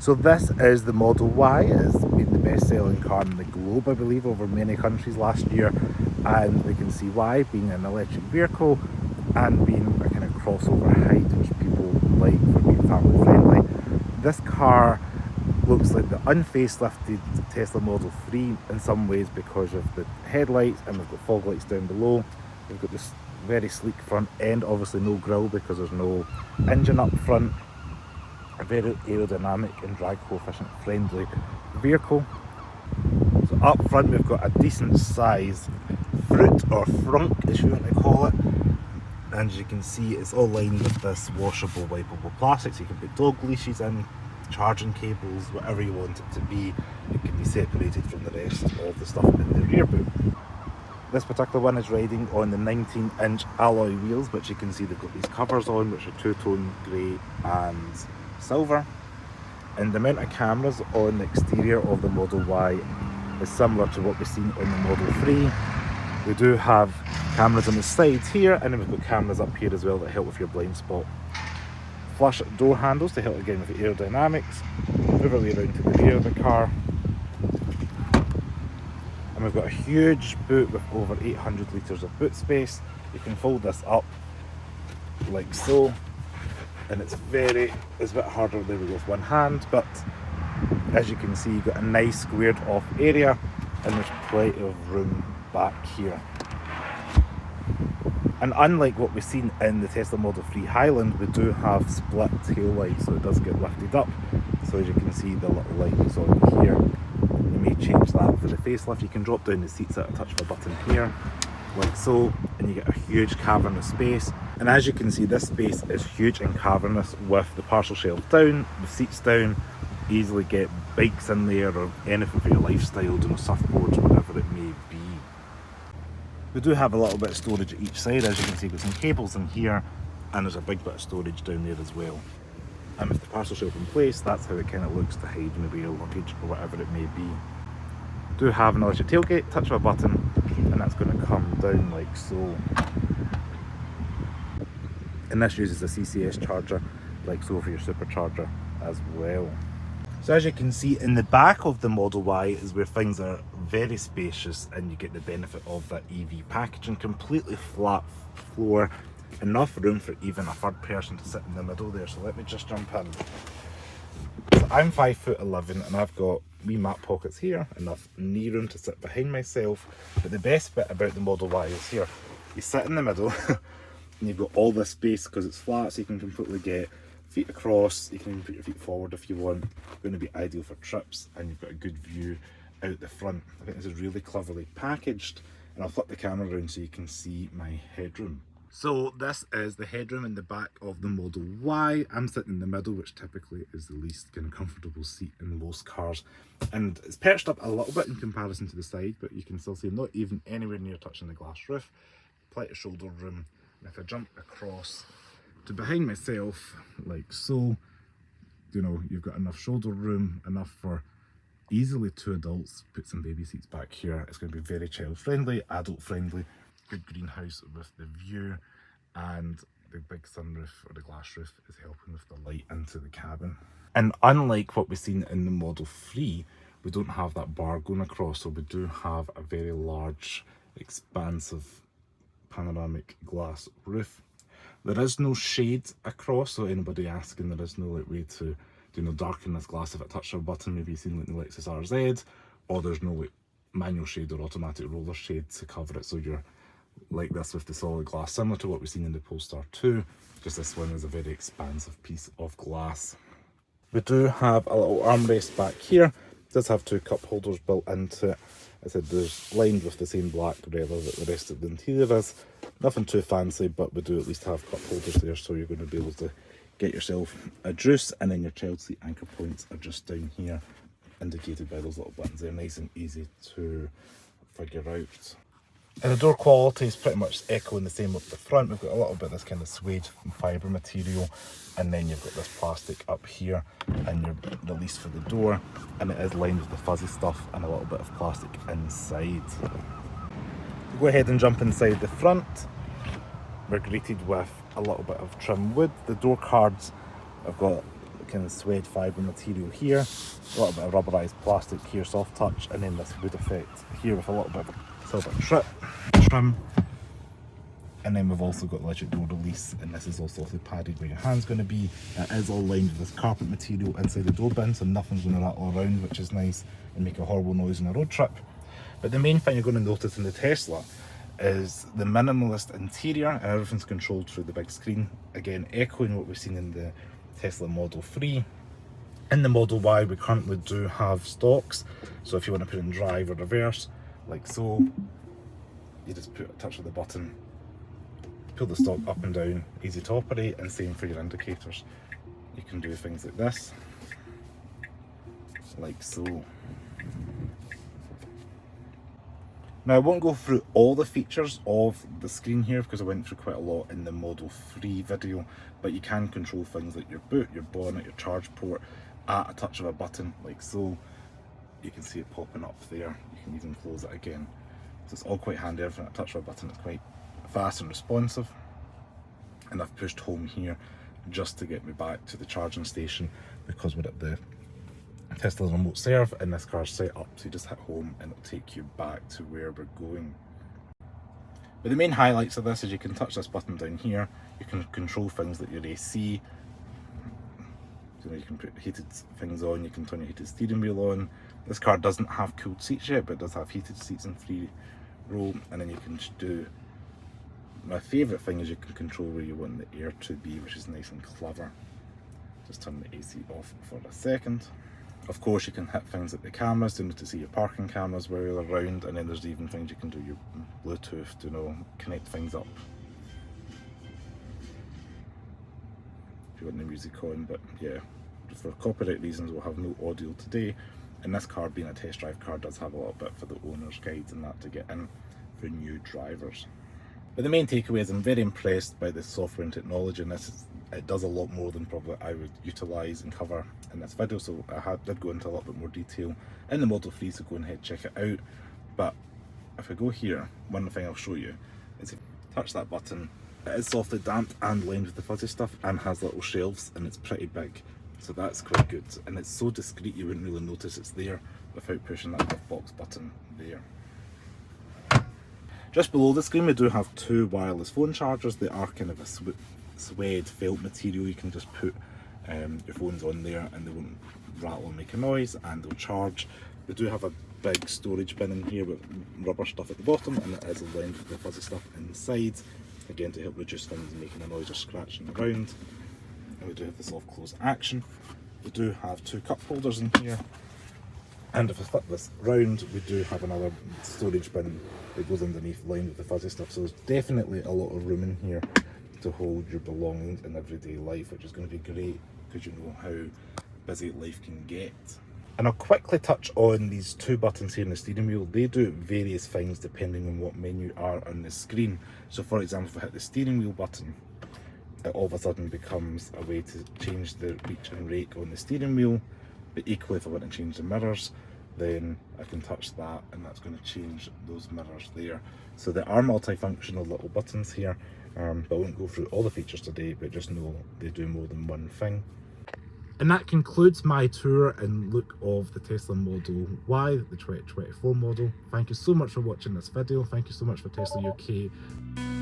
So this is the Model Y. It's been the best-selling car in the globe, I believe, over many countries last year, and we can see why, being an electric vehicle and being a kind of crossover height which people like for being family friendly. This car looks like the unfacelifted Tesla Model 3 in some ways because of the headlights, and we've got fog lights down below. We've got this very sleek front end, obviously no grille because there's no engine up front. A very aerodynamic and drag coefficient friendly vehicle. So up front we've got a decent size fruit or frunk, as you want to call it, and as you can see it's all lined with this washable, wipeable plastic, so you can put dog leashes in, charging cables, whatever you want it to be. It can be separated from the rest of the stuff in the rear boot. This particular one is riding on the 19-inch alloy wheels, which you can see they've got these covers on, which are two-tone grey and silver. And the amount of cameras on the exterior of the Model Y is similar to what we've seen on the Model 3. We do have cameras on the sides here, and then we've got cameras up here as well that help with your blind spot. Flush door handles to help again with the aerodynamics. Move our way around to the rear of the car. And we've got a huge boot with over 800 litres of boot space. You can fold this up like so, and it's a bit harder there we go with one hand, but as you can see you've got a nice squared off area, and there's plenty of room back here. And unlike what we've seen in the Tesla Model 3 Highland, we do have split tail lights, so it does get lifted up. So as you can see, the little light is on here. You may change that for the facelift. You can drop down the seats at a touch of a button here, like so, and you get a huge cavernous space. And as you can see, this space is huge and cavernous with the partial shelf down, the seats down. Easily get bikes in there or anything for your lifestyle, surfboards, whatever it may be. We do have a little bit of storage at each side. As you can see, we've got some cables in here, and there's a big bit of storage down there as well. And with the parcel shelf in place, that's how it kind of looks to hide maybe your luggage or whatever it may be. Do have an electric tailgate, touch of a button, and that's going to come down like so. And this uses a CCS charger, like so, for your supercharger as well. So as you can see, in the back of the Model Y is where things are very spacious, and you get the benefit of that EV packaging. Completely flat floor, enough room for even a third person to sit in the middle there. So let me just jump in. So I'm 5'11", and I've got wee mat pockets here, enough knee room to sit behind myself. But the best bit about the Model Y is here. You sit in the middle and you've got all this space because it's flat, so you can completely get feet across. You can even put your feet forward if you want. It's going to be ideal for trips, and you've got a good view out the front. I think this is really cleverly packaged, and I'll flip the camera around so you can see my headroom. So this is the headroom in the back of the Model Y. I'm sitting in the middle, which typically is the least kind of comfortable seat in most cars, and it's perched up a little bit in comparison to the side, but you can still see I'm not even anywhere near touching the glass roof. Plenty of shoulder room, and if I jump across to behind myself like so, you've got enough shoulder room, enough for easily 2 adults. Put some baby seats back here. It's going to be very child friendly, adult friendly. Good greenhouse with the view, and the big sunroof or the glass roof is helping with the light into the cabin. And unlike what we've seen in the Model 3, we don't have that bar going across, so we do have a very large, expansive panoramic glass roof. There is no shade across, so anybody asking, there is no way to darken this glass if I touch a button. Maybe you've seen like the Lexus RZ, or there's no manual shade or automatic roller shade to cover it, so you're like this with the solid glass, similar to what we've seen in the Polestar 2, just this one is a very expansive piece of glass. We do have a little armrest back here. It does have 2 cup holders built into it. I said there's lined with the same black leather that the rest of the interior is. Nothing too fancy, but we do at least have cup holders there, so you're going to be able to get yourself a juice, and then your child seat anchor points are just down here, indicated by those little buttons. They're nice and easy to figure out. And the door quality is pretty much echoing the same up the front. We've got a little bit of this kind of suede fibre material, and then you've got this plastic up here and your release for the door, and it is lined with the fuzzy stuff and a little bit of plastic inside. We'll go ahead and jump inside the front. We're greeted with a little bit of trim wood. The door cards have got kind of suede fibre material here, a little bit of rubberized plastic here, soft touch, and then this wood effect here with a little bit of a silver trim. And then we've also got electric door release, and this is also the padded where your hand's going to be. It is all lined with this carpet material inside the door bin, so nothing's going to rattle around, which is nice and make a horrible noise on a road trip. But the main thing you're going to notice in the Tesla is the minimalist interior, and everything's controlled through the big screen. Again, echoing what we've seen in the Tesla Model 3. In the Model Y, we currently do have stocks, so if you want to put in drive or reverse, like so, you just put a touch of the button, pull the stock up and down, easy to operate, and same for your indicators. You can do things like this, like so. Now I won't go through all the features of the screen here because I went through quite a lot in the Model 3 video, but you can control things like your boot, your bonnet, your charge port at a touch of a button, like so. You can see it popping up there. You can even close it again. So it's all quite handy, everything at a touch of a button. It's quite fast and responsive. And I've pushed home here just to get me back to the charging station because we're at the Tesla remote serve and this car's set up, so you just hit home and it'll take you back to where we're going. But the main highlights of this is you can touch this button down here, you can control things like your AC, you can put heated things on, you can turn your heated steering wheel on. This car doesn't have cooled seats yet, but it does have heated seats in 3-row, and then you can do, my favourite thing is you can control where you want the air to be, which is nice and clever. Just turn the AC off for a second. Of course, you can hit things like the cameras to see your parking cameras while you're around, and then there's even things you can do, your Bluetooth to connect things up if you want the music on. But yeah, for copyright reasons we'll have no audio today, and this car being a test drive car does have a little bit for the owner's guides and that to get in for new drivers. But the main takeaway is I'm very impressed by the software and technology, and it does a lot more than probably I would utilise and cover in this video, so I did go into a little bit more detail in the Model 3, so go ahead and check it out. But if I go here, one thing I'll show you is if you touch that button, it is softly damped and lined with the fuzzy stuff and has little shelves, and it's pretty big, so that's quite good, and it's so discreet you wouldn't really notice it's there without pushing that glove box button there. Just below the screen we do have 2 wireless phone chargers. They are kind of a suede felt material. You can just put your phones on there and they won't rattle or make a noise, and they'll charge. They do have a big storage bin in here with rubber stuff at the bottom, and it is aligned with the fuzzy stuff inside, again to help reduce things making a noise or scratching around. And we do have the soft close action. We do have 2 cup holders in here, and if I flip this round we do have another storage bin that goes underneath, lined with the fuzzy stuff, so there's definitely a lot of room in here to hold your belongings in everyday life, which is going to be great because you know how busy life can get. And I'll quickly touch on these 2 buttons here in the steering wheel. They do various things depending on what menu are on the screen. So for example, if I hit the steering wheel button, it all of a sudden becomes a way to change the reach and rake on the steering wheel. But equally, if I want to change the mirrors, then I can touch that and that's going to change those mirrors there. So there are multifunctional little buttons here, but I won't go through all the features today, but just know they do more than one thing. And that concludes my tour and look of the Tesla Model Y, the 2024 model. Thank you so much for watching this video. Thank you so much for Tesla UK.